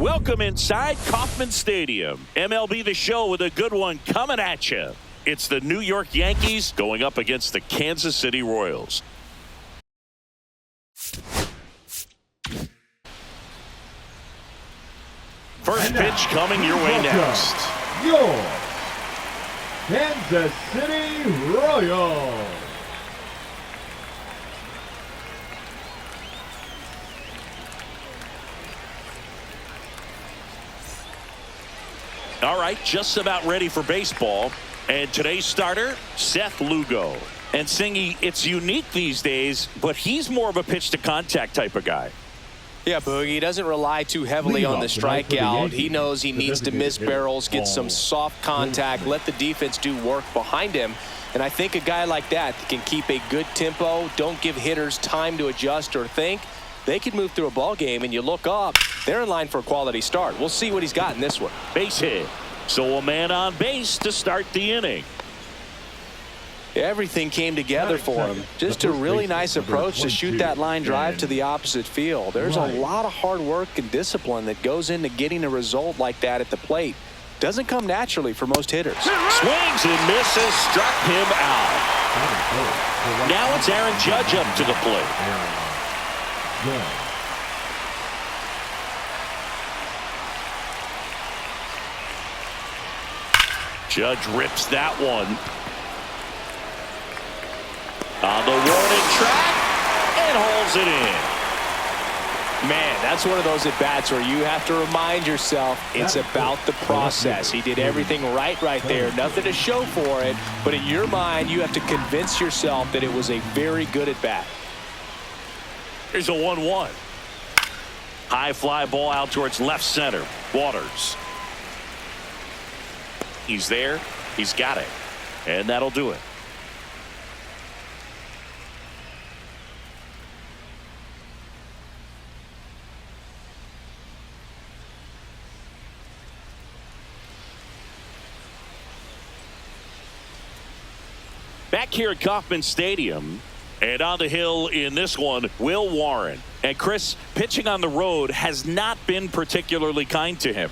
Welcome inside Kauffman Stadium. MLB The Show with a good one coming at you. It's the New York Yankees going up against the Kansas City Royals. First pitch coming your way next. Your Kansas City Royals. All right, just about ready for baseball. And today's starter, Seth Lugo. And Singy, it's unique these days, but he's more of a pitch-to-contact type of guy. Yeah, Boogie, he doesn't rely too heavily on the strikeout. He knows he needs to miss barrels, get some soft contact, let the defense do work behind him. And I think a guy like that can keep a good tempo, don't give hitters time to adjust or think. They can move through a ball game, and you look up, they're in line for a quality start. We'll see what he's got in this one. Base hit. So a man on base to start the inning. Everything came together for him. Just a really nice approach to shoot that line drive to the opposite field. There's a lot of hard work and discipline that goes into getting a result like that at the plate. Doesn't come naturally for most hitters. Swings and misses, struck him out. Now it's Aaron Judge up to the plate. Judge rips that one. On the warning track and holds it in. Man, that's one of those at-bats where you have to remind yourself it's about the process. He did everything right there. Nothing to show for it, but in your mind, you have to convince yourself that it was a very good at-bat. Here's a 1-1. High fly ball out towards left center. Waters. He's there. He's got it. And that'll do it. Back here at Kauffman Stadium, and on the hill in this one, Will Warren. And Chris, pitching on the road has not been particularly kind to him.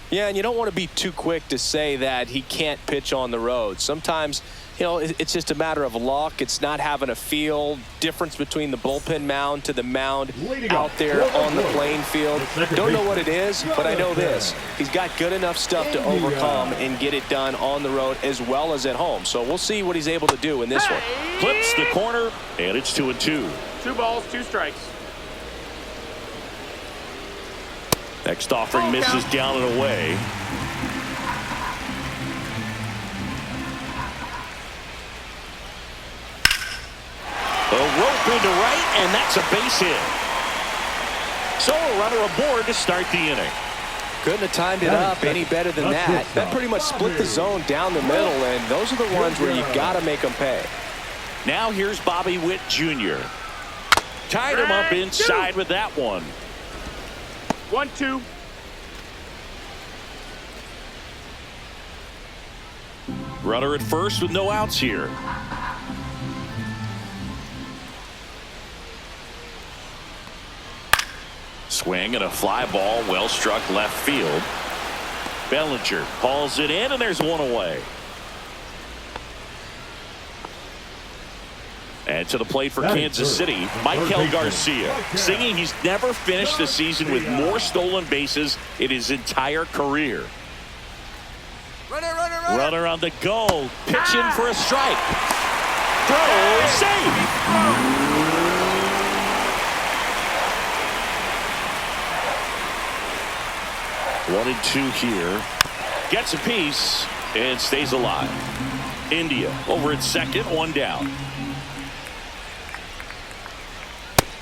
Yeah, and you don't want to be too quick to say that he can't pitch on the road. Sometimes, you know, it's just a matter of luck. It's not having a feel. Difference between the bullpen mound to the mound out there on the playing field. Don't know what it is, but I know this. He's got good enough stuff to overcome and get it done on the road as well as at home. So we'll see what he's able to do in this one. Clips the corner, and it's 2-2. 2 balls, 2 strikes. Next offering misses down and away. A rope into right, and that's a base hit. So a runner aboard to start the inning. Couldn't have timed it up any better than that. That pretty much split the zone down the middle, and those are the ones where you got to make them pay. Now here's Bobby Witt Jr. Tied him up inside with that one. 1-2. Runner at first with no outs here. Swing and a fly ball, well struck left field. Bellinger hauls it in, and there's one away. And to the plate for Kansas City, Michael Garcia. Singing he's never finished the season with more stolen bases in his entire career. Runner on the go. Pitching for a strike. Throw, save. 1-2 here. Gets a piece and stays alive. India over at second, 1 down.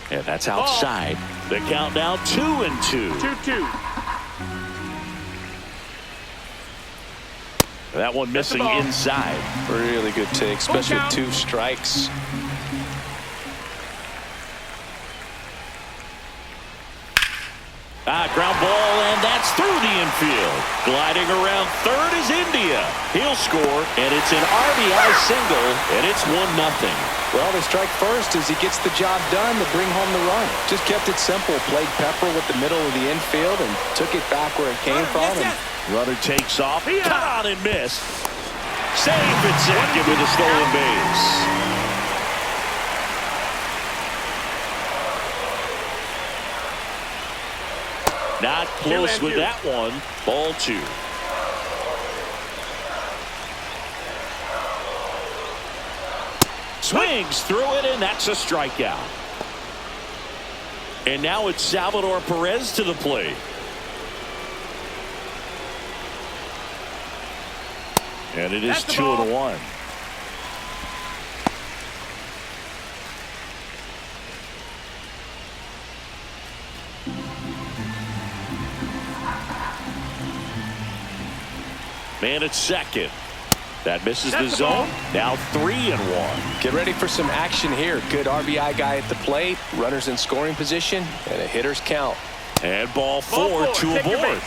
And that's outside. The count now 2-2. 2-2. That one missing inside. Really good take, especially with 2 strikes. Ground ball, and that's through the infield. Gliding around third is India. He'll score, and it's an RBI single, and it's 1-0. Well, they strike first as he gets the job done to bring home the run. Just kept it simple. Played Pepper with the middle of the infield and took it back where it came from. And runner takes off. Caught on and missed. Safe at second with a stolen base. Not close with that one. Ball 2. Swings through it, and that's a strikeout. And now it's Salvador Perez to the plate. And it is 2-1. Man at second. That misses the zone. Now 3-1. Get ready for some action here. Good RBI guy at the plate. Runners in scoring position. And a hitter's count. And ball 4 to aboard.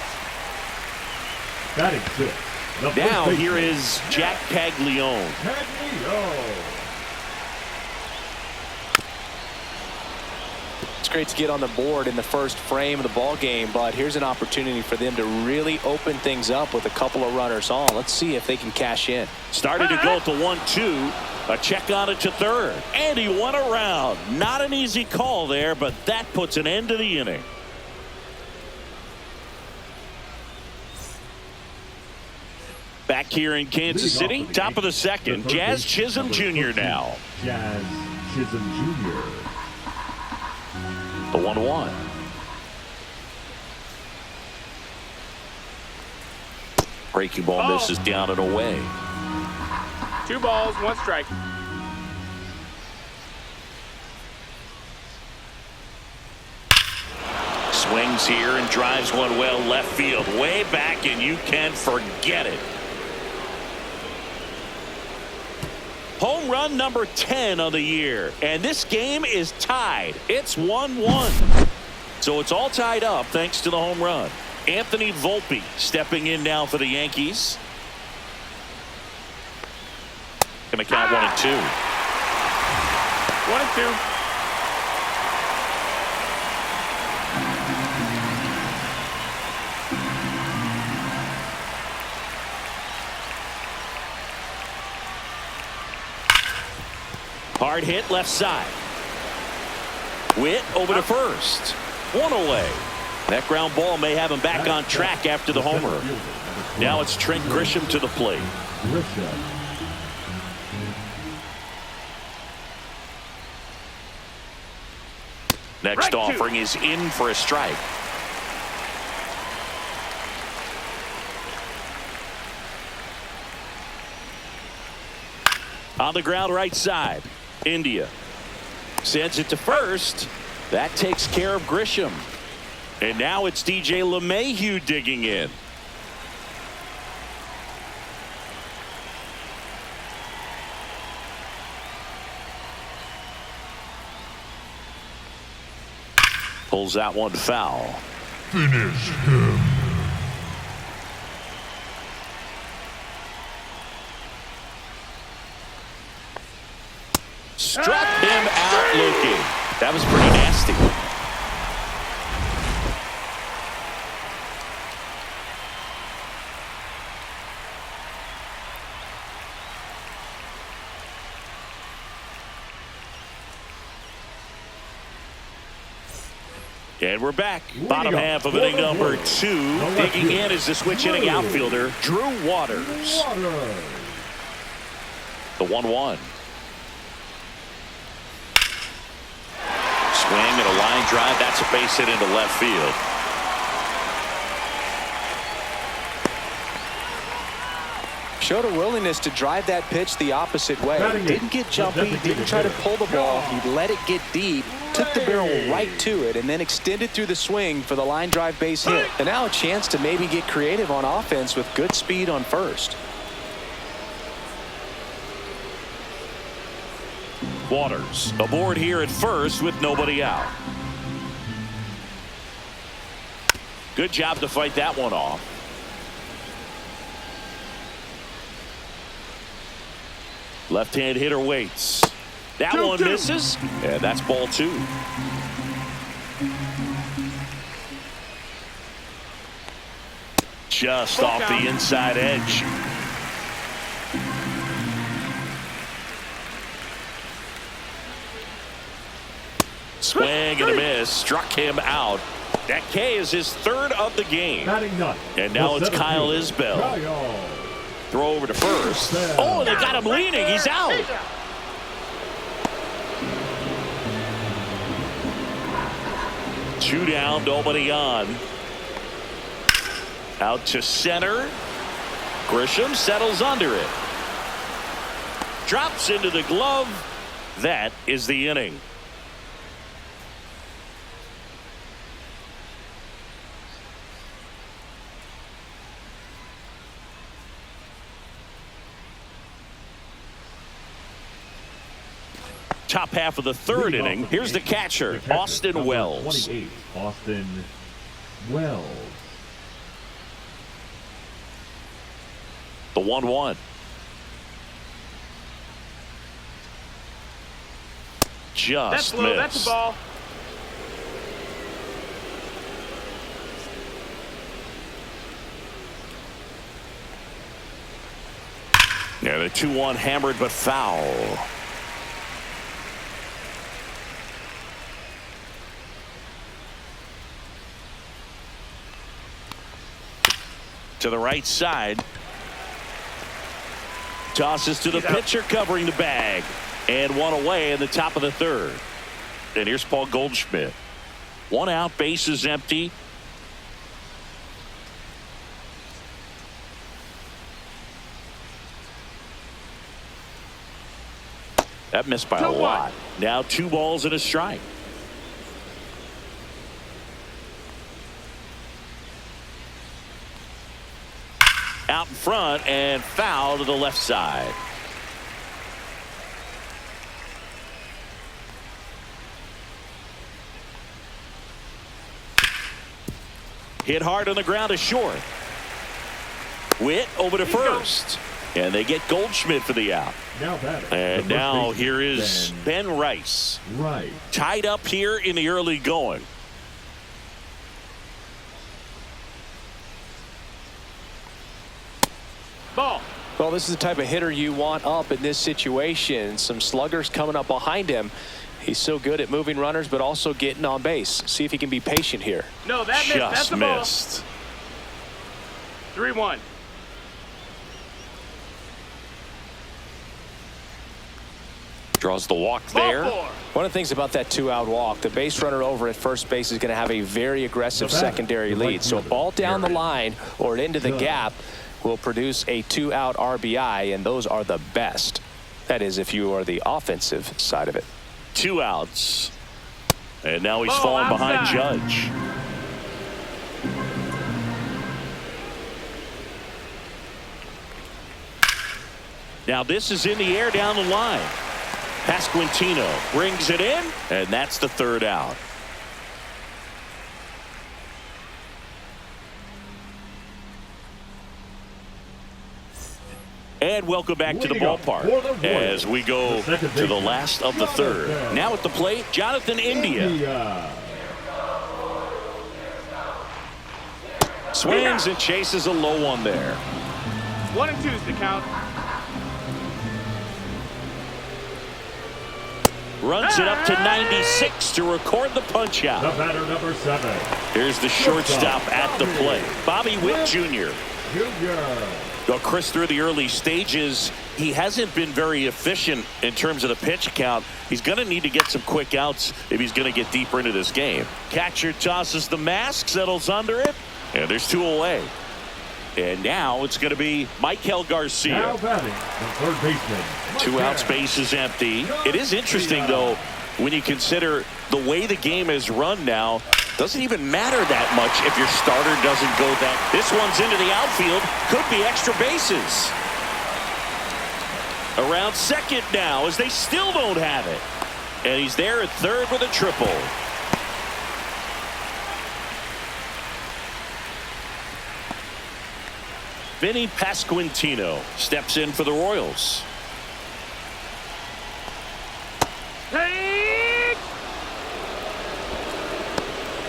Batting six. Now here is Jack Caglione. It's great to get on the board in the first frame of the ball game, but here's an opportunity for them to really open things up with a couple of runners on. Let's see if they can cash in. Started to go to 1-2. A check on it to third. And he went around. Not an easy call there, but that puts an end to the inning. Back here in Kansas City, top of the second, Jazz Chisholm Jr. now. Jazz Chisholm Jr. The 1-1. Breaking ball misses down and away. 2 balls, 1 strike. Swings here and drives one well left field. Way back, and you can forget it. Home run number 10 of the year. And this game is tied. It's 1-1. So it's all tied up thanks to the home run. Anthony Volpe stepping in now for the Yankees. Going to count 1 and 2. 1 and 2. Hard hit left side. Witt over to first. 1 away. That ground ball may have him back on track after the homer. Now it's Trent Grisham to the plate. Next offering is in for a strike. On the ground right side. India sends it to first. That takes care of Grisham. And now it's DJ LeMahieu digging in. Pulls that one foul. Finish him. Struck him out looking. That was pretty nasty. And we're back. Bottom half of inning number 2. Digging in is the switch hitting outfielder, Drew Waters. The 1-1. Swing and a line drive. That's a base hit into left field. Showed a willingness to drive that pitch the opposite way. Didn't get jumpy, didn't try to pull the ball. He let it get deep, took the barrel right to it, and then extended through the swing for the line drive base hit. And now a chance to maybe get creative on offense with good speed on first. Waters aboard here at first with nobody out. Good job to fight that one off. Left-hand hitter waits. That one misses, and that's ball 2. Just off the inside edge. Swing and a miss. Struck him out. That K is his 3rd of the game. And now it's Kyle Isbell. Throw over to first. Oh, they got him leaning. He's out. Two down, nobody on. Out to center. Grisham settles under it. Drops into the glove. That is the inning. Top half of the 3rd inning. Here's the catcher, Austin Wells. 28, Austin Wells. The 1-1. Just that's low. missed. That's a ball. Yeah, the 2-1 hammered but foul. To the right side. Tosses to the pitcher covering the bag. And one away in the top of the 3rd. And here's Paul Goldschmidt. 1 out, bases empty. That missed by a lot. Now 2 balls and a strike. Out in front and foul to the left side. Hit hard on the ground to short. Witt over to first. And they get Goldschmidt for the out. And now here is Ben Rice. Tied up here in the early going. Ball. Well, this is the type of hitter you want up in this situation. Some sluggers coming up behind him. He's so good at moving runners, but also getting on base. See if he can be patient here. No, that missed. That's Just the ball. missed. 3-1. Draws the walk there. One of the things about that 2-out walk, the base runner over at first base is going to have a very aggressive secondary lead. So a ball down the line or into the gap will produce a 2-out RBI, and those are the best. That is, if you are the offensive side of it. 2 outs. And now he's falling behind Judge. Now this is in the air down the line. Pasquantino brings it in, and that's the 3rd out. And welcome back to the ballpark as we go to the last of the 3rd. Now at the plate, Jonathan India. Swings and chases a low one there. 1-2 is the count. Runs it up to 96 to record the punch out. The batter, number 7. Here's the shortstop at the plate, Bobby Witt Jr. Well, Chris, through the early stages, he hasn't been very efficient in terms of the pitch count. He's going to need to get some quick outs if he's going to get deeper into this game. Catcher tosses the mask, settles under it, and there's 2 away. And now it's going to be Michael Garcia. Now batting, the 3rd baseman. 2 outs, base is empty. It is interesting, though, when you consider the way the game is run now. Doesn't even matter that much if your starter doesn't go that. This one's into the outfield. Could be extra bases. Around second now as they still don't have it. And he's there at 3rd with a triple. Vinny Pasquantino steps in for the Royals.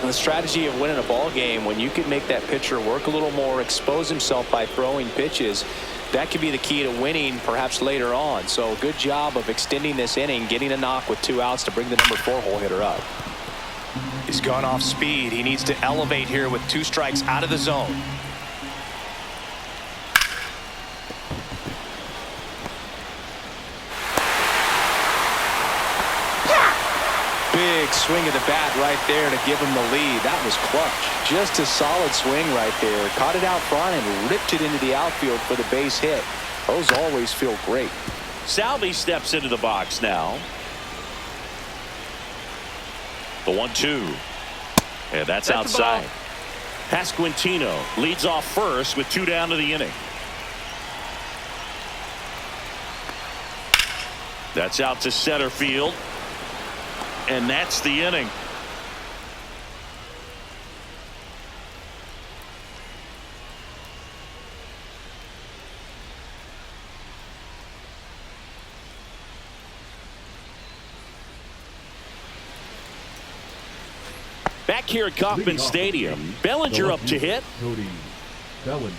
The strategy of winning a ball game, when you can make that pitcher work a little more, expose himself by throwing pitches, that could be the key to winning perhaps later on. So good job of extending this inning, getting a knock with 2 outs to bring the number 4 hole hitter up. He's gone off speed. He needs to elevate here with 2 strikes out of the zone. Big swing of the bat right there to give him the lead. That was clutch. Just a solid swing right there. Caught it out front and ripped it into the outfield for the base hit. Those always feel great. Salvi steps into the box now. The 1-2. And that's outside. Pasquantino leads off first with 2 down to the inning. That's out to center field. And that's the inning. Back here at Kauffman Stadium, Bellinger up to hit. Cody Bellinger.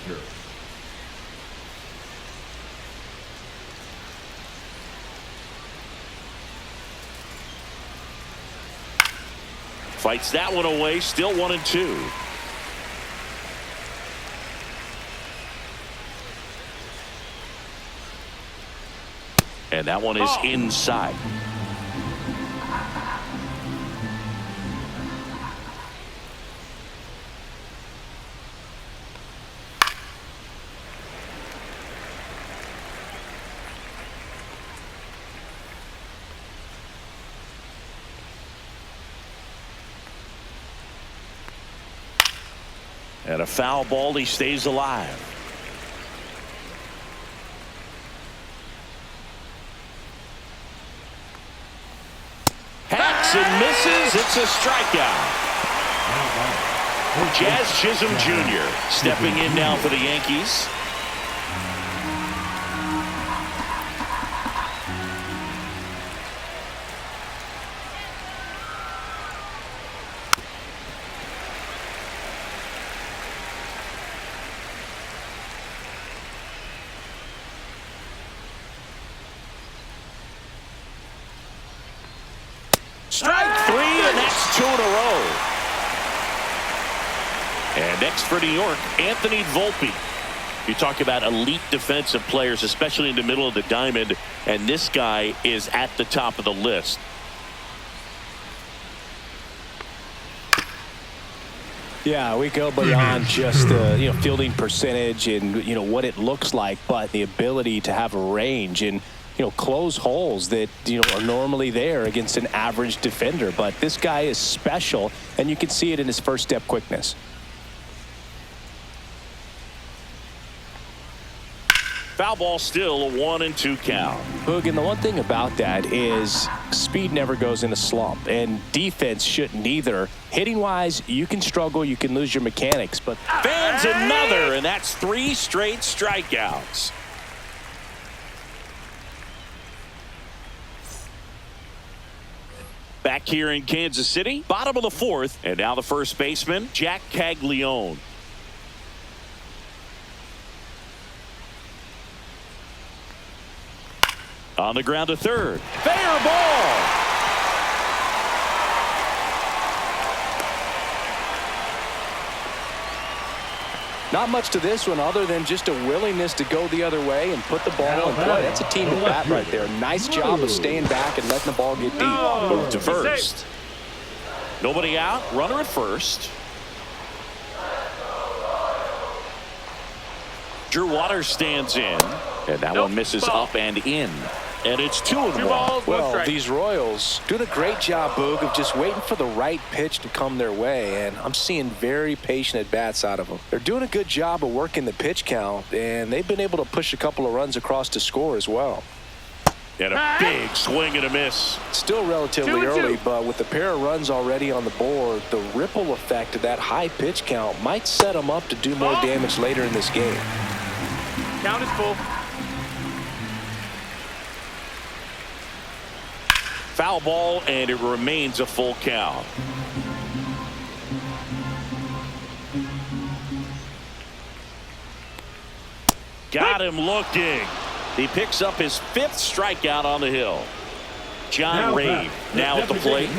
Fights that one away, still 1-2. And that one is inside. And a foul ball, he stays alive. Hacks and misses. It's a strikeout. Jazz Chisholm Jr. stepping in now for the Yankees. Strike 3, and that's 2 in a row. And next for New York, Anthony Volpe. You talk about elite defensive players, especially in the middle of the diamond, and this guy is at the top of the list. Yeah, we go beyond just the fielding percentage and what it looks like, but the ability to have a range and close holes that are normally there against an average defender. But this guy is special, and you can see it in his first step quickness. Foul ball, still a 1-2 count. Boog, and the one thing about that is speed never goes in a slump, and defense shouldn't either. Hitting wise, you can struggle, you can lose your mechanics, but Fans another, and that's 3 straight strikeouts. Back here in Kansas City, bottom of the 4th, and now the first baseman, Jack Caglione. On the ground to third. Fair ball. not much to this one other than just a willingness to go the other way and put the ball in play. That's a team at bat right there. Nice job of staying back and letting the ball get deep. Move to first. Nobody out. Runner at first. Drew Waters stands in. And that one misses up and in. And it's 2-1. Well, these Royals doing a great job, Boog, of just waiting for the right pitch to come their way. And I'm seeing very patient at-bats out of them. They're doing a good job of working the pitch count, and they've been able to push a couple of runs across to score as well. And a big swing and a miss. Still relatively early, but with a pair of runs already on the board, the ripple effect of that high pitch count might set them up to do more damage later in this game. Count is full. Foul ball, and it remains a full count. Got him looking. He picks up his 5th strikeout on the hill. John Ray now at the plate.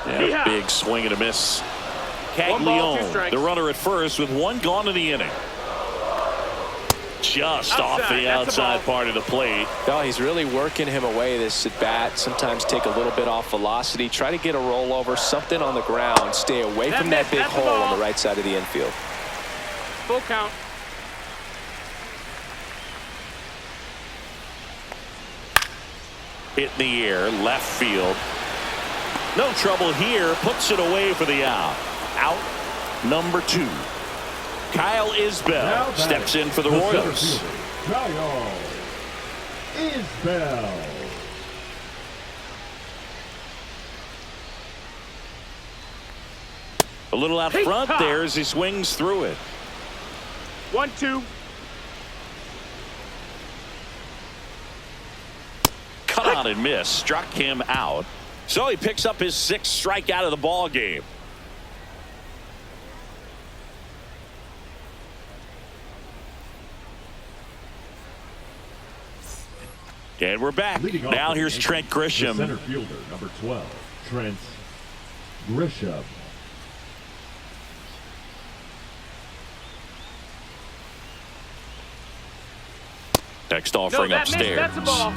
Yeah, big swing and a miss. Caglione, the runner at first with 1 gone in the inning. Just off the outside part of the plate. Oh, he's really working him away this at bat. Sometimes take a little bit off velocity. Try to get a rollover, something on the ground. Stay away from that big hole on the right side of the infield. Full count. Hit in the air, left field. No trouble here. Puts it away for the out. Out number 2. Kyle Isbell steps in for the Royals. Kyle Isbell. A little out front there as he swings through it. 1-2. Cut out and miss. Struck him out. So he picks up his 6th strikeout of the ball game. And we're back. Now here's Trent Grisham. Center fielder, number 12, Trent Grisham. Next offering upstairs.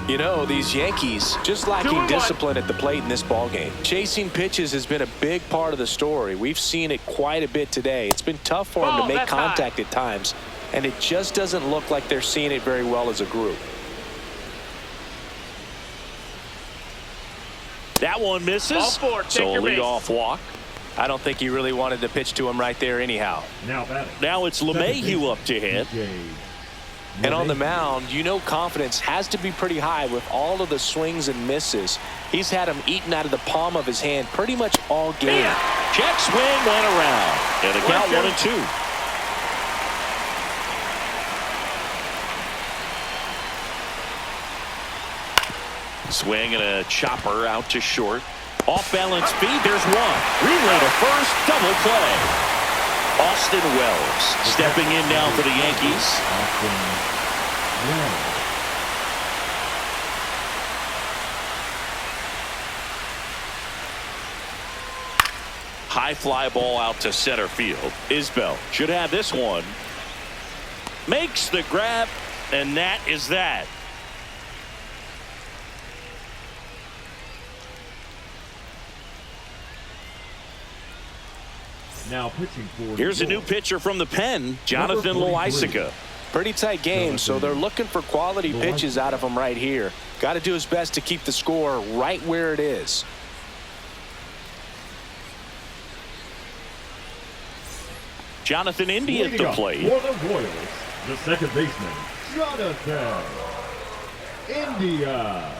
You know, these Yankees just lacking discipline at the plate in this ball game. Chasing pitches has been a big part of the story. We've seen it quite a bit today. It's been tough for them to make contact at times, and it just doesn't look like they're seeing it very well as a group. That one misses. So a leadoff walk. I don't think he really wanted to pitch to him right there anyhow. Now it's LeMahieu up to hit. And on the mound, you know confidence has to be pretty high with all of the swings and misses. He's had them eaten out of the palm of his hand pretty much all game. Check swing went around. And the count 1-2. Swing and a chopper out to short. Off balance feed. There's one. Relay to first. Double play. Austin Wells stepping in now for the Yankees. High fly ball out to center field. Isbell should have this one. Makes the grab, and that is that. Now pitching for Here's a new pitcher from the pen, Jonathan Loaisiga. Pretty tight game, so they're looking for quality pitches out of him right here. Got to do his best to keep the score right where it is. Jonathan India at the plate. For the Royals, the second baseman, Jonathan India.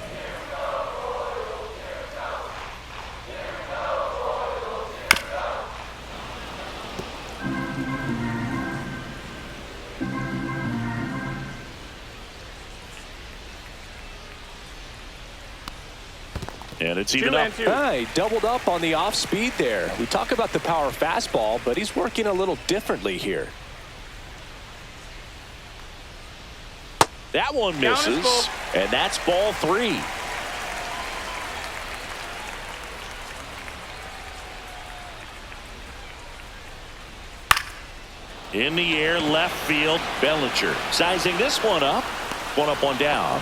And it's even up. He doubled up on the off speed there. We talk about the power fastball, but he's working a little differently here. That one misses, and that's ball 3. In the air, left field, Bellinger sizing this one up. One up, one down.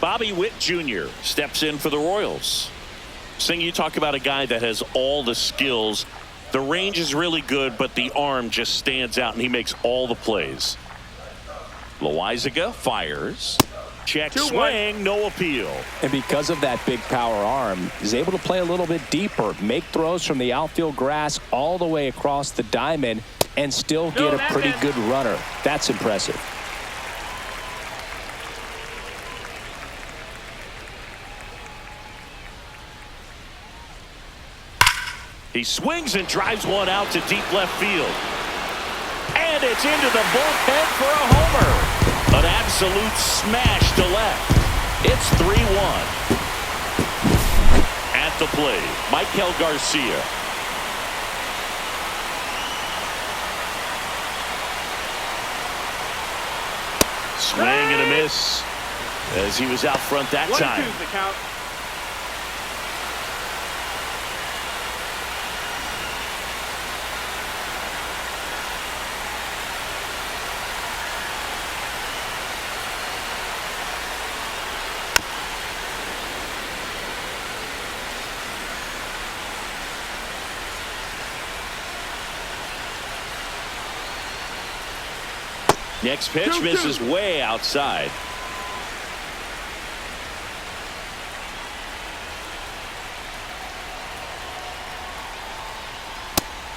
Bobby Witt Jr. steps in for the Royals. Sing, you talk about a guy that has all the skills. The range is really good, but the arm just stands out, and he makes all the plays. Loaisiga fires. Check swing, no appeal. And because of that big power arm, he's able to play a little bit deeper, make throws from the outfield grass all the way across the diamond, and still get a pretty good runner. That's impressive. He swings and drives one out to deep left field. And it's into the bullpen for a homer. An absolute smash to left. It's 3-1. the plate, Michael Garcia. Swing and a miss as he was out front that time. 1-2 the count. Next pitch misses way outside.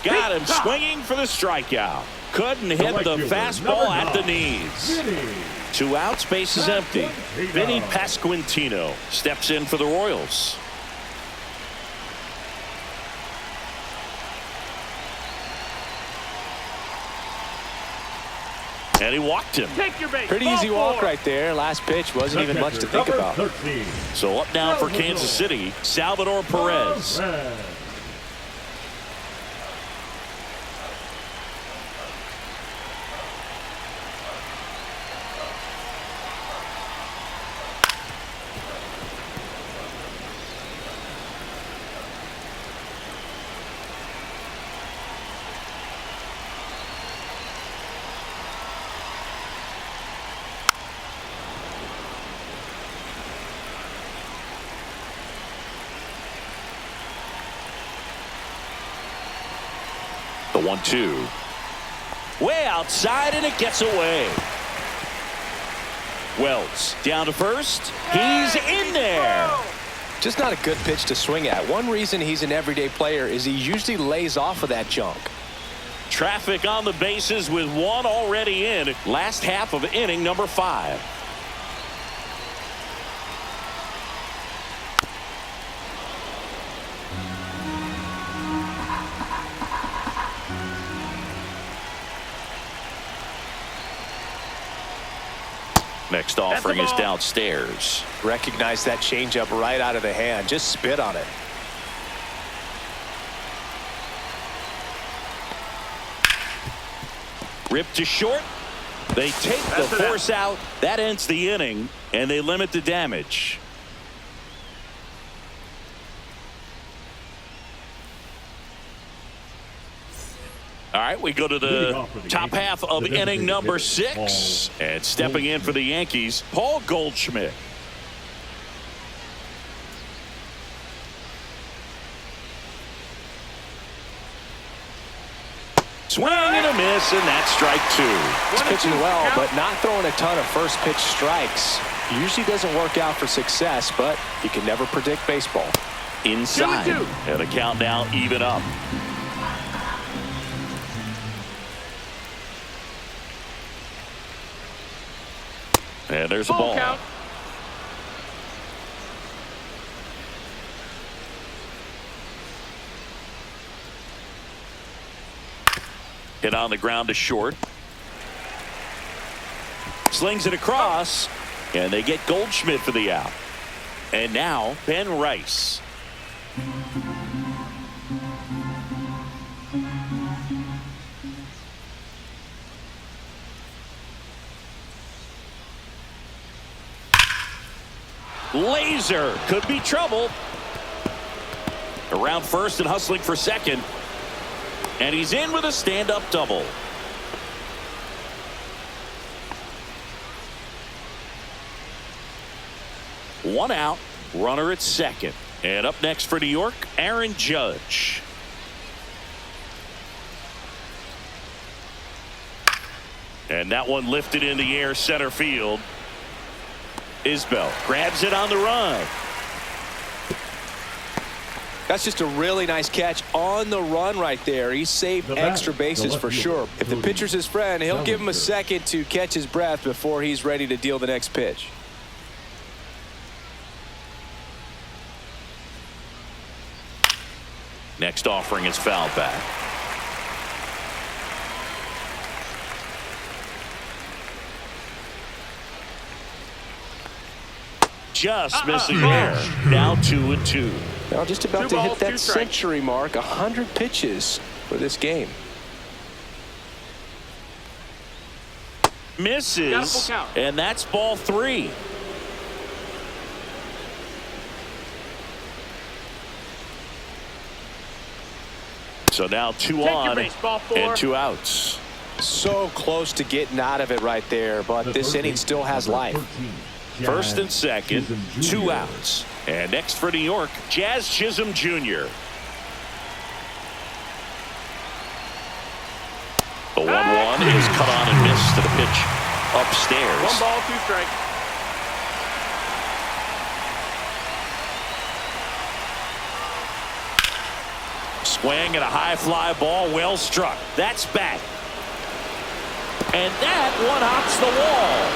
Got him swinging for the strikeout. Couldn't hit the fastball at the knees. 2 outs, base is empty. Vinny Pasquantino steps in for the Royals. And he walked him. Take your base. Pretty easy walk right there. Last pitch wasn't even much to think about. So up now for Kansas City, Salvador Perez. The 1-2. Way outside, and it gets away. Wells down to first. He's in there. Just not a good pitch to swing at. One reason he's an everyday player is he usually lays off of that junk. Traffic on the bases with 1 already in. Last half of inning number 5. Next offering is downstairs. Recognize that changeup right out of the hand. Just spit on it. Ripped to short. They take the force out. That ends the inning, and they limit the damage. All right, we go to the top half of inning number 6. And stepping in for the Yankees, Paul Goldschmidt. Swing and a miss, and that's strike 2. He's pitching well, but not throwing a ton of first pitch strikes. Usually doesn't work out for success, but you can never predict baseball. Inside, and the count now even up. And there's a ball. Count. Hit on the ground to short. Slings it across, and they get Goldschmidt for the out. And now Ben Rice. Laser could be trouble. Around first and hustling for second. And he's in with a stand-up double. One out, runner at second. And up next for New York, Aaron Judge. And that one lifted in the air center field. Isbell grabs it on the run. That's just a really nice catch on the run right there. He saved extra bases for sure. If the pitcher's his friend, he'll give him a second to catch his breath before he's ready to deal the next pitch. Next offering is fouled back. Just missing there. Now 2-2. Now just about 2 to hit balls, that 2 strikes. century mark. 100 pitches for this game. Misses, Got a full count. and that's ball 3. So now 2 Take your on base, ball 4. and 2 outs. So close to getting out of it right there, but The this first inning base, still has number life. 13, First and Jazz second, Chisholm 2 Jr. outs. And next for New York, Jazz Chisholm Jr. The 1-1 is cut on and missed to the pitch upstairs. 1 ball, 2 strikes. Swing and a high fly ball, well struck. That's back. And that one hops the wall.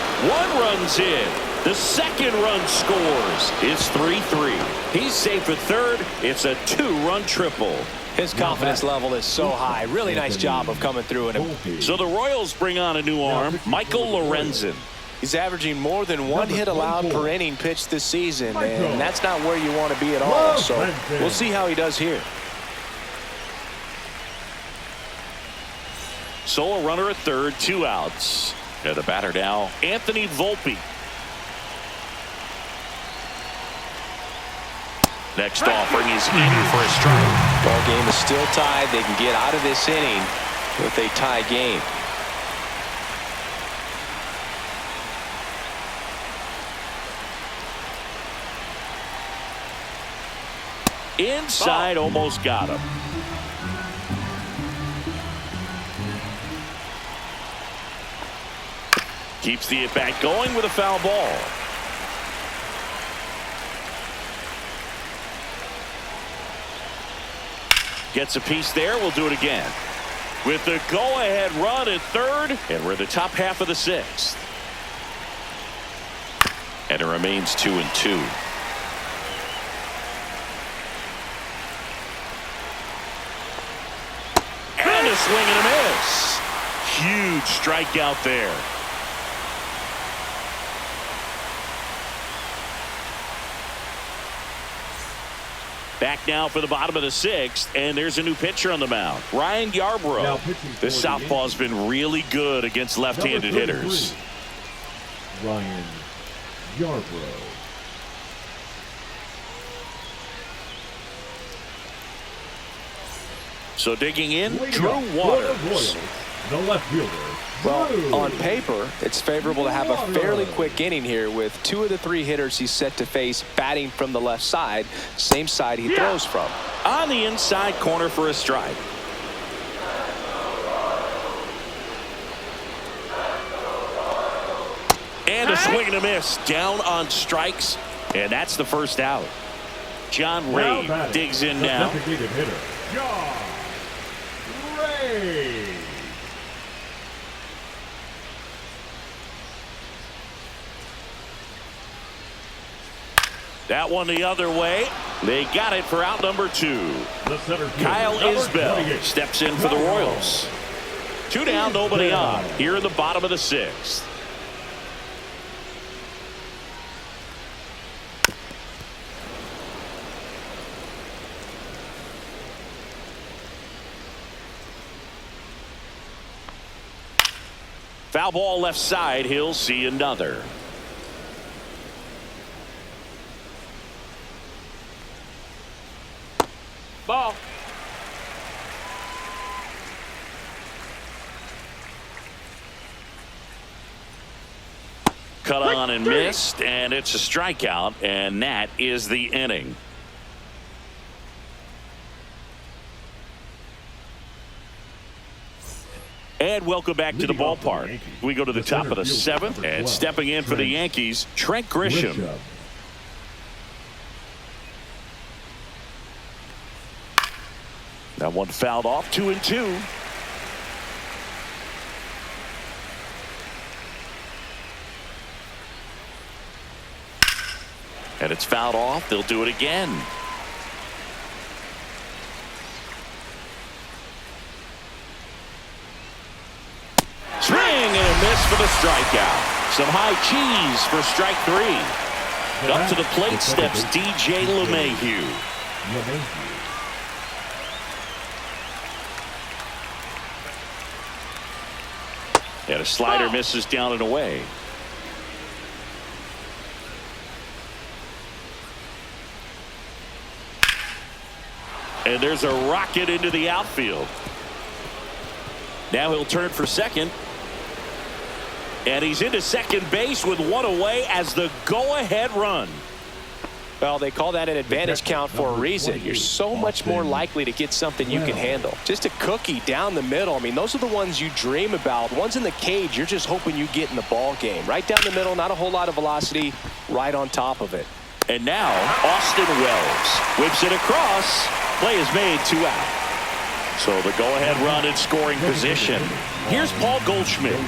1 run's in. The second run scores. It's 3-3. He's safe at third. It's a 2-run triple. His confidence level is so high. Really nice job of coming through in him. So the Royals bring on a new arm, Michael Lorenzen. He's averaging more than 1 hit allowed per inning pitched this season, and that's not where you want to be at all. So we'll see how he does here. So a runner at third, 2 outs. And the batter now, Anthony Volpe. Next offering is in for a strike. Ball game is still tied. They can get out of this inning with a tie game. Inside, almost got him. Keeps the at-bat going with a foul ball. Gets a piece there. We'll do it again. With the go-ahead run at third, and we're in the top half of the 6th. And it remains 2-2. And a swing and a miss. Huge strikeout there. Back now for the bottom of the 6th, and there's a new pitcher on the mound, Ryan Now Yarbrough. pitching for This the southpaw's been really good against left-handed Number 33, hitters. Ryan Yarbrough. So digging in, Leading Drew up for the Waters. Royals, the left fielder. Well, Drew on paper, it's favorable to have a fairly quick inning here with 2 of the 3 hitters he's set to face batting from the left side, same side he throws from. On the inside corner for a strike. And a swing and a miss. Down on strikes, and that's the first out. John Now Ray batting, digs in the now. designated hitter, John Ray. That one the other way. They got it for out number 2. The center fielder, Kyle number Isbell 28. steps in for the Royals. 2 down, nobody on. Here in the bottom of the 6th. Foul ball left side. He'll see another. Ball. Cut on and missed, and it's a strikeout, and that is the inning. And welcome back to the Leading off for the ballpark. Yankees, We go to the the top of center the fielder, 7th, number and 12, stepping in for the Yankees, Trent Grisham. Grisham. That one fouled off, 2-2. And it's fouled off. They'll do it again. Swing and a miss for the strikeout. Some high cheese for strike 3. Up to the plate steps DJ LeMahieu. Yankees. And a slider misses down and away. And there's a rocket into the outfield. Now he'll turn for second. And he's into second base with one away as the go-ahead run. Well, they call that an advantage count for a reason. You're so much more likely to get something you can handle. Just a cookie down the middle. I mean, those are the ones you dream about. Ones in the cage, you're just hoping you get in the ball game. Right down the middle, not a whole lot of velocity, right on top of it. And now, Austin Wells whips it across. Play is made, 2 out. So the go-ahead run in scoring position. Here's Paul Goldschmidt.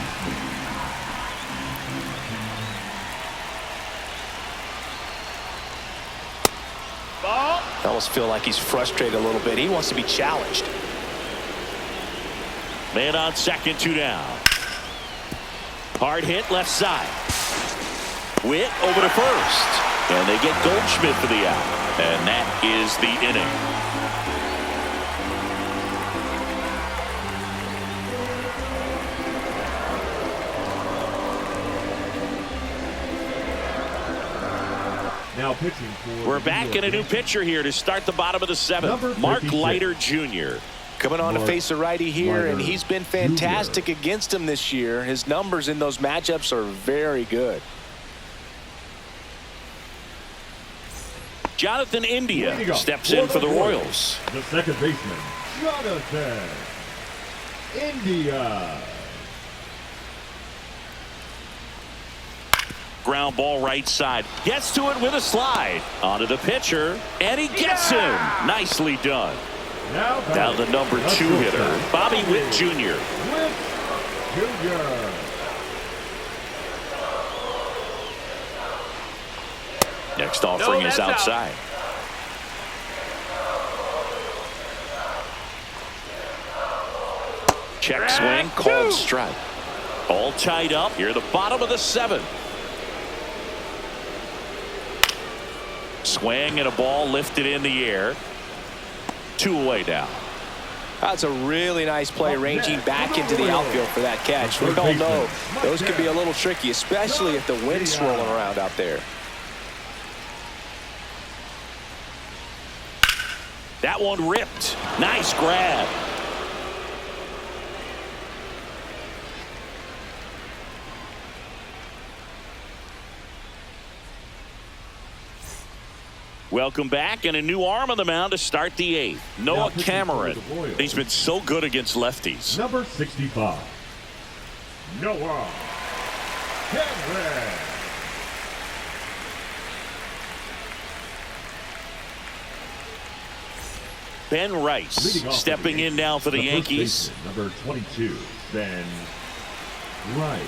Ball. I almost feel like he's frustrated a little bit. He wants to be challenged. Man on second, 2 down. Hard hit left side. Witt over to first. And they get Goldschmidt for the out. And that is the inning. Now pitching for We're back in a new pitcher here to start the bottom of the 7th. Mark Leiter Jr. Coming on to face a righty here, and Leiter he's been fantastic Jr. against him this year. His numbers in those matchups are very good. Jonathan India steps in for the Royals. The second baseman, Jonathan India. Ground ball right side. Gets to it with a slide. Onto the pitcher. And he gets him. Nicely done. Now the number 2 hitter, Bobby Witt Jr. Witt Jr. Next offering is that's outside. Check swing, called strike. All tied up here at the bottom of the 7th. Swing and a ball lifted in the air. 2 away now. That's a really nice play, ranging back into the outfield for that catch. We all know those can be a little tricky, especially if the wind's swirling around out there. That one ripped. Nice grab. Welcome back, and a new arm on the mound to start the 8th. Noah Cameron. He's been so good against lefties. Number 65, Noah Cameron. Ben Rice stepping in now for the Yankees. Number 22, Ben Rice.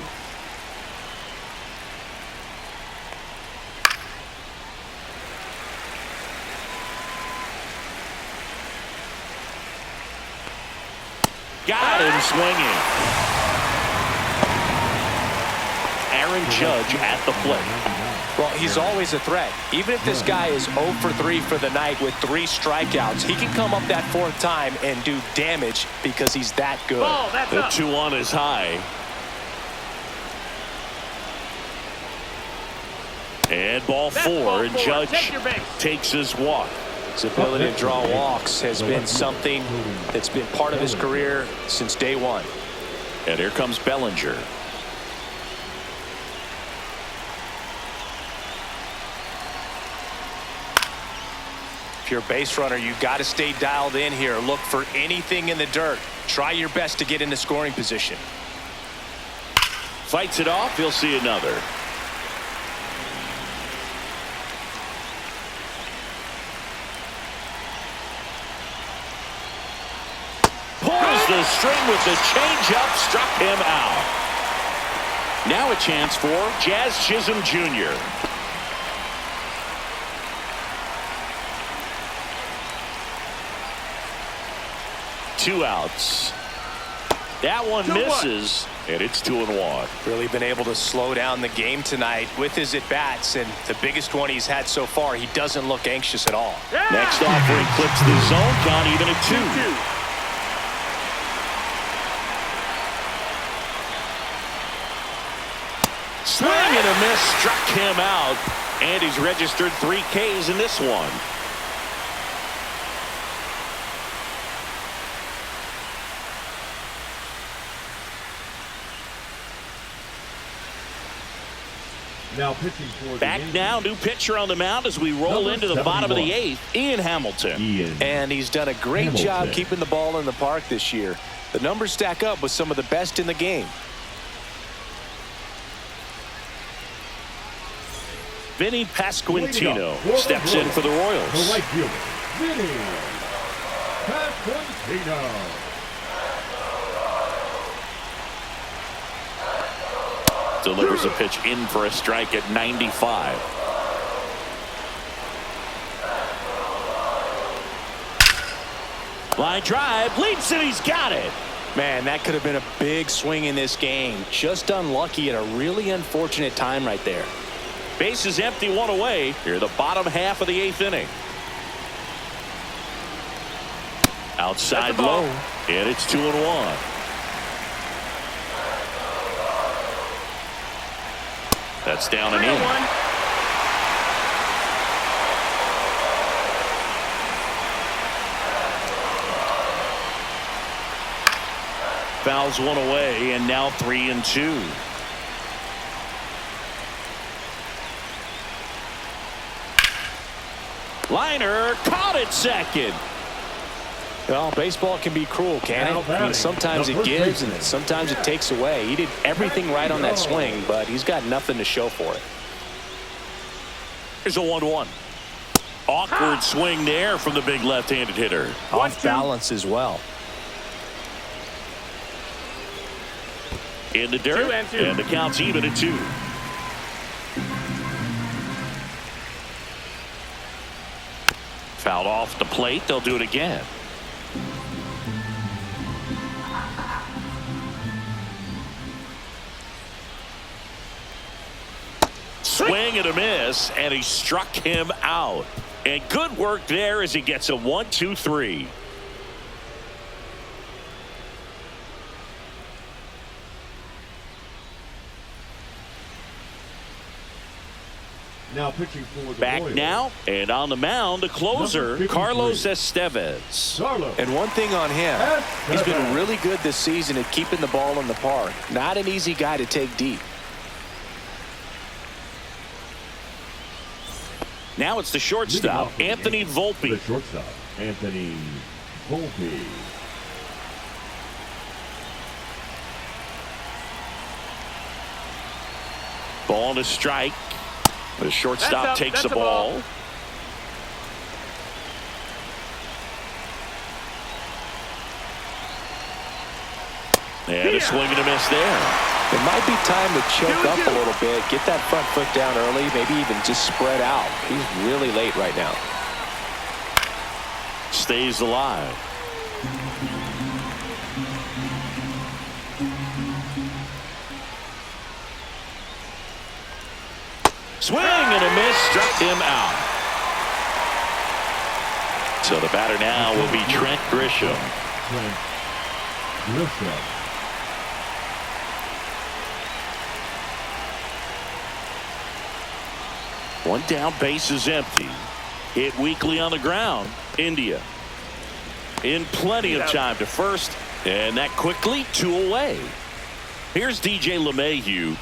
Got him swinging. Aaron Judge at the plate. Well, he's always a threat. Even if this guy is 0 for 3 for the night with 3 strikeouts, he can come up that 4th time and do damage because he's that good. Ball, that's The up. 2-1 is high. And ball That's 4, ball and 4. Judge Take your base. takes his walk. His ability to draw walks has been something that's been part of his career since day 1. And here comes Bellinger. If you're a base runner, you got to stay dialed in here. Look for anything in the dirt. Try your best to get into scoring position. Fights it off. He'll see another. Pulls the string with the changeup. Struck him out. Now a chance for Jazz Chisholm Jr. Two outs. That one misses, And it's 2-1. Really been able to slow down the game tonight with his at-bats, and the biggest one he's had so far, he doesn't look anxious at all. Next offering clips the zone, count even at 2. Swing and a miss, struck him out, and he's registered 3 Ks in this one. Now pitching for the Back Yankees. now, new pitcher on the mound as we roll Number into the bottom of the 71. 8th, Ian Hamilton. And he's done a great Hamilton. job keeping the ball in the park this year. The numbers stack up with some of the best in the game. Vinny Pasquantino steps in for the Royals. The right fielder, Vinny Pasquantino. Delivers a pitch in for a strike at 95. Line drive, leaps it, he's got it. Man, that could have been a big swing in this game. Just unlucky at a really unfortunate time right there. Base is empty, 1 away. Here, the bottom half of the 8th inning. Outside low, and it's 2-1. That's down and in. Fouls 1 away, and now 3-2. Liner caught at second. Well, baseball can be cruel, can't it? I mean, sometimes it gives and sometimes it takes away. He did everything right on that swing, but he's got nothing to show for it. Here's a 1-1. Awkward swing there from the big left-handed hitter. Off balance as well. In the dirt, and the count's even at 2. Fouled off the plate. They'll do it again. Swing and a miss, and he struck him out. And good work there as he gets a 1-2-3. Now pitching for the Back Royals. now, and on the mound, the closer, Number 53. Carlos Estevez. Carlos. And one thing on him, Estevez. he's been really good this season at keeping the ball in the park. Not an easy guy to take deep. Now it's the shortstop, Anthony Volpe. The shortstop, Anthony Volpe. Ball to strike. The shortstop takes the That's a ball. ball. And a swing and a miss there. It might be time to choke up a little bit, get that front foot down early, maybe even just spread out. He's really late right now. Stays alive. Swing and a miss, struck him out. So the batter now will be Trent Grisham. Trent Grisham. One down, base is empty. Hit weakly on the ground. India in plenty of time to first, and that quickly 2 away. Here's DJ LeMahieu.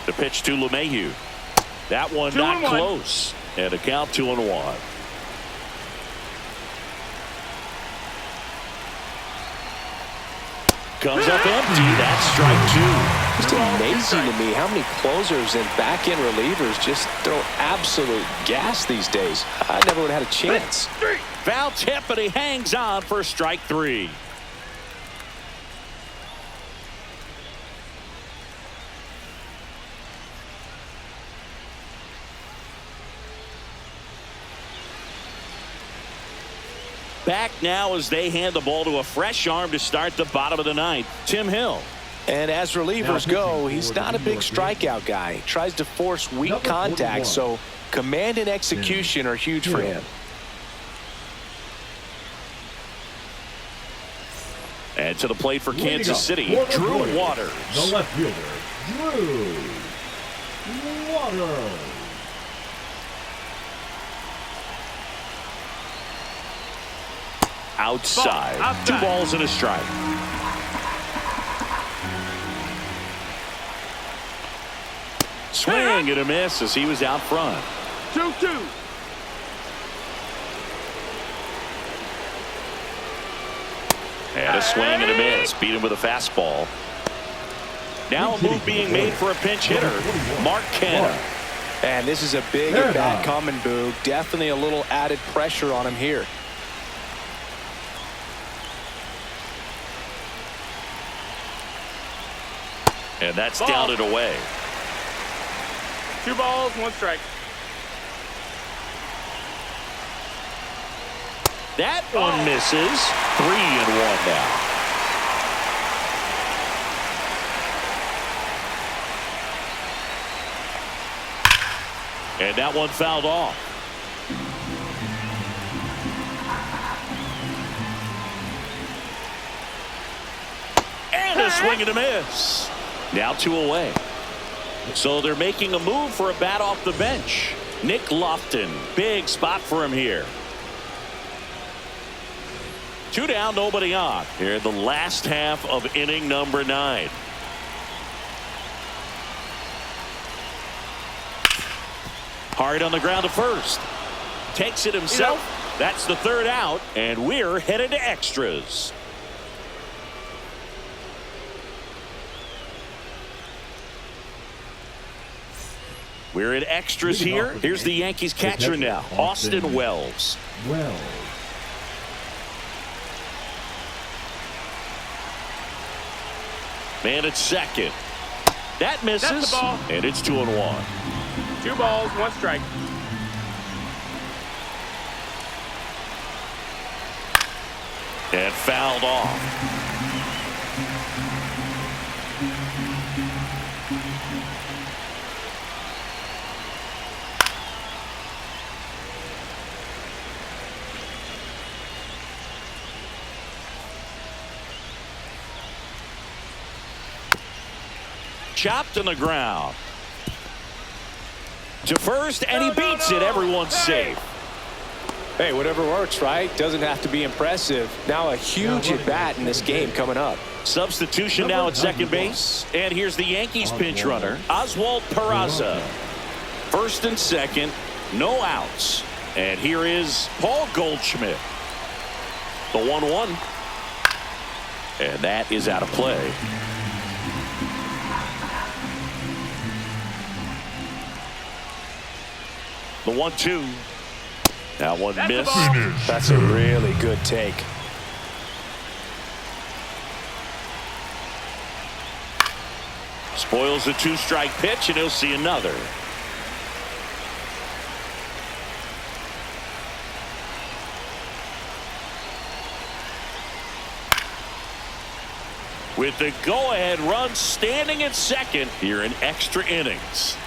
The pitch to LeMahieu. That one not close, and a count 2-1. Comes up empty. That's strike 2. Just amazing to me how many closers and back-end relievers just throw absolute gas these days. I never would have had a chance. Foul tip, but he hangs on for strike 3. back now as they hand the ball to a fresh arm to start the bottom of the ninth, Tim Hill. And as relievers go, he's not a big strikeout guy. He tries to force weak contact, so command and execution are huge for him. And to the plate for Kansas City, Drew Waters. The left fielder, Drew Waters. Outside. 2 balls and a strike. Swing and a miss as he was out front. 2-2. And a swing and a miss. Beat him with a fastball. Now a move being made for a pinch hitter, Mark Canha. And this is a big at bat coming, Boog. Definitely a little added pressure on him here. And that's down and away. 2 balls, 1 strike. That one misses. 3-1 now. And that one fouled off. And a swing and a miss. Now 2 away. So they're making a move for a bat off the bench. Nick Lofton. Big spot for him here. 2 down, nobody on. Here in the last half of inning number 9. Hard on the ground to first. Takes it himself. That's the 3rd out. And we're headed to extras. We're in extras here. Here's the Yankees catcher now, Austin Wells. Man at second. That misses. That's the ball. And it's 2-1. 2 balls, 1 strike. And fouled off. Chopped on the ground. To first, and he beats it. Everyone's safe. Hey, whatever works, right? Doesn't have to be impressive. Now a huge at bat in this game coming up. Substitution now at second base. And here's the Yankees pinch runner, Oswald Peraza. First and second, no outs. And here is Paul Goldschmidt. The 1-1. And that is out of play. The 1-2. That one missed. That's a really good take. Spoils a 2-strike pitch, and he'll see another. With the go-ahead run standing at second here in extra innings.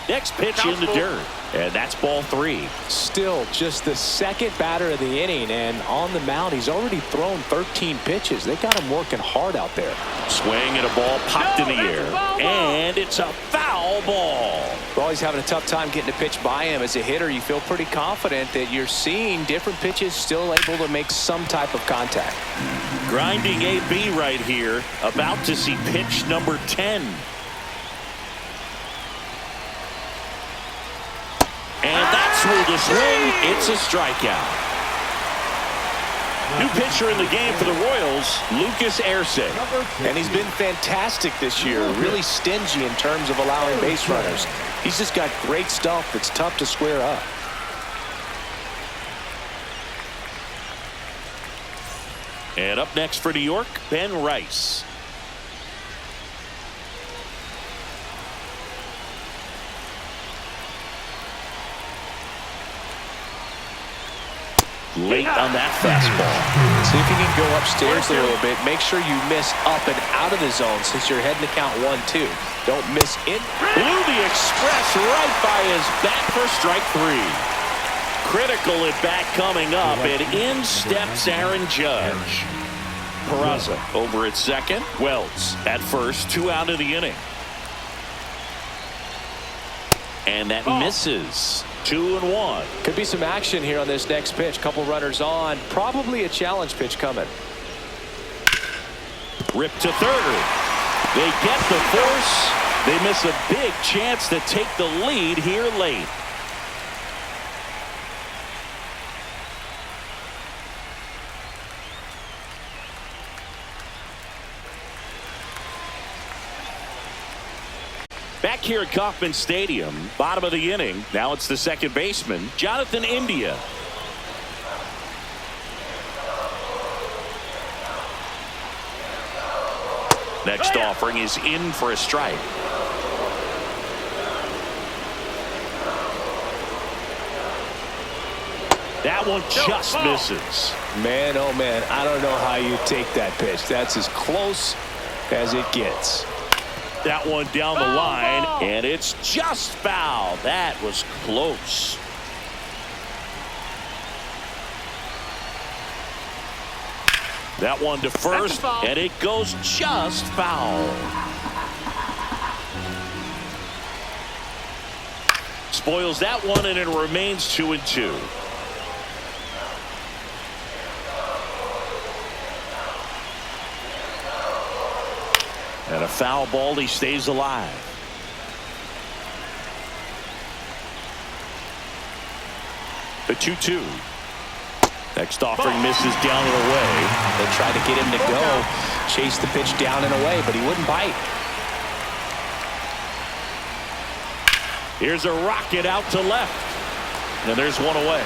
Next pitch in the dirt, and that's ball 3. Still just the second batter of the inning, and on the mound he's already thrown 13 pitches. They got him working hard out there. Swing and a ball popped in the air, and it's a foul ball. Well, he's having a tough time getting a pitch by him. As a hitter, you feel pretty confident that you're seeing different pitches still able to make some type of contact. Grinding AB right here, about to see pitch number 10. And that's through the swing. It's a strikeout. New pitcher in the game for the Royals, Lucas Erce. And he's been fantastic this year. Really stingy in terms of allowing base runners. He's just got great stuff that's tough to square up. And up next for New York, Ben Rice. late on that fastball. See if you can go upstairs a little bit. Make sure you miss up and out of the zone since you're heading to count 1-2. Don't miss in. Blew the express right by his bat for strike 3. Critical at bat coming up, and in steps Aaron Judge. Peraza over at second. Wells at first. 2 out of the inning. And that misses. 2-1. Could be some action here on this next pitch. Couple runners on. Probably a challenge pitch coming. Rip to third. They get the force. They miss a big chance to take the lead here late. Back here at Kauffman Stadium, bottom of the inning. Now it's the second baseman, Jonathan India. Next offering is in for a strike. That one just misses. Man, oh man, I don't know how you take that pitch. That's as close as it gets. That one down the line, and it's just foul. That was close. That one to first, and it goes just foul. Spoils that one, and it remains 2-2. And a foul ball, he stays alive. The 2-2. Next offering misses down and away. They tried to get him to go, chase the pitch down and away, but he wouldn't bite. Here's a rocket out to left. And there's one away.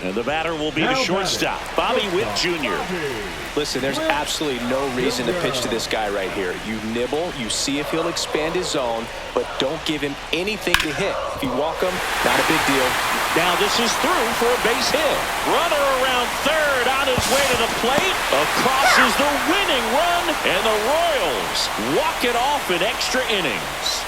And the batter will be the shortstop, Bobby Witt Jr. Listen, there's absolutely no reason to pitch to this guy right here. You nibble, you see if he'll expand his zone, but don't give him anything to hit. If you walk him, not a big deal. Now this is through for a base hit. Runner around third on his way to the plate. Across is the winning run, and the Royals walk it off in extra innings.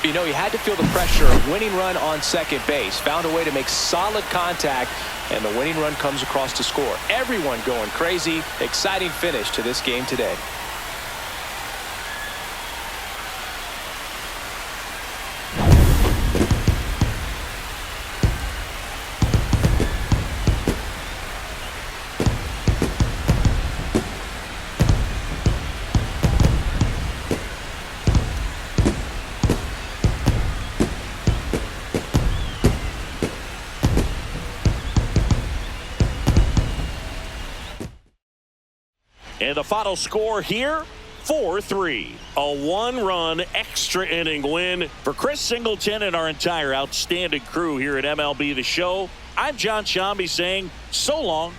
You know, he had to feel the pressure. Winning run on second base. Found a way to make solid contact, and the winning run comes across to score. Everyone going crazy. Exciting finish to this game today. And the final score here, 4-3. A one-run extra inning win for Chris Singleton and our entire outstanding crew here at MLB The Show. I'm John Shambi saying so long